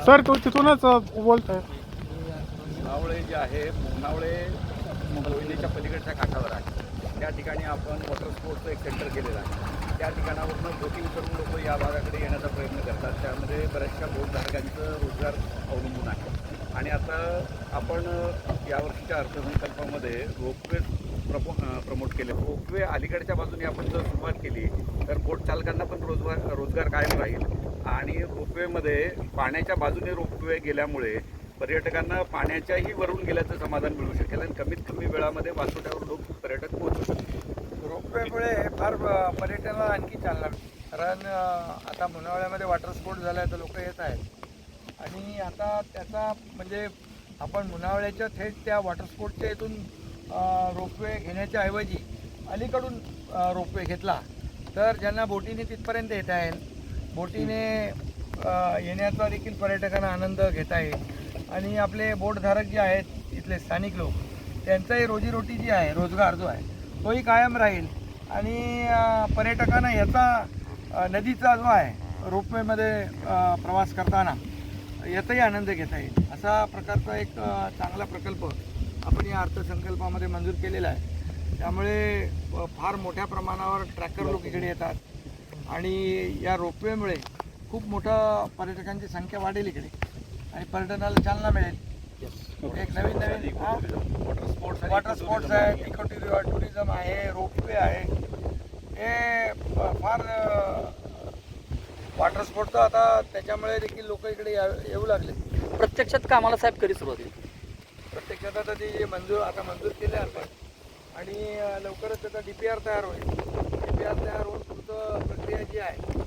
Sir तो तिथूनच बोलत आहे. मुनावळे जे आहे, मुनावळे कोयनेच्या पलीकडच्या काठावर आहे. त्या ठिकाणी आपण वॉटर स्पोर्टचं एक सेंटर केलेलं आहे. त्या ठिकाणावरून बोटिंग करून लोक या भागाकडे येण्याचा प्रयत्न करतात. त्यामध्ये बऱ्याचशा बोटधारकांचं रोजगार अवलंबून आहे. आणि आता आपण यावर्षीच्या अर्थसंकल्पामध्ये रोपवे प्रमोट केले. रोपवे अलीकडच्या बाजूने आपण जर सुरुवात केली तर बोट चालकांना पण रोजगार कायम राहील. आणि रोपवेमध्ये पाण्याच्या बाजूने रोपवे गेल्यामुळे पर्यटकांना पाण्याच्याही वरून गेल्याचं समाधान मिळू शकेल आणि कमीत कमी वेळामध्ये वासोट्यावर लोक पर्यटक पोहोचू शकतील. रोपवेमुळे फार पर्यटनाला आणखी चालना मिळेल. कारण आता मुनावळ्यामध्ये वॉटर स्पोर्ट झाला आहे तर लोक येत आहेत आणि आता त्याचा म्हणजे आपण मुनावळ्याच्या थेट त्या वॉटर स्पोर्टच्या इथून रोपवे घेण्याच्या ऐवजी अलीकडून रोपवे घेतला तर ज्यांना बोटीने तिथपर्यंत येता येईल, बोटीने येण्याचा देखील पर्यटकांना आनंद घेता येईल आणि आपले बोटधारक जे आहेत इथले स्थानिक लोक त्यांचाही रोजीरोटी जी आहे, रोजगार जो आहे तोही कायम राहील आणि पर्यटकांना याचा नदीचा जो आहे रोपवेमध्ये प्रवास करताना याचाही आनंद घेता येईल. असा प्रकारचा एक चांगला प्रकल्प आपण या अर्थसंकल्पामध्ये मंजूर केलेला आहे. त्यामुळे फार मोठ्या प्रमाणावर ट्रॅकर लोक इकडे येतात आणि या रोपवेमुळे खूप मोठं पर्यटकांची संख्या वाढेल इकडे आणि पर्यटनाला चालना मिळेल. एक नवीन वॉटर स्पोर्ट्स आहे, इको टुरिझम आहे, रोपवे आहे. हे फार वॉटर स्पोर्टचं आता त्याच्यामुळे देखील लोक इकडे येऊ लागले. प्रत्यक्षात कामाला साहेब कधी सुरुवात होईल? प्रत्यक्षात आता ते मंजूर केले आपण आणि लवकरच त्याचा DPR तयार होईल. DPR तयार होऊन पुढचं प्रक्रिया जी आहे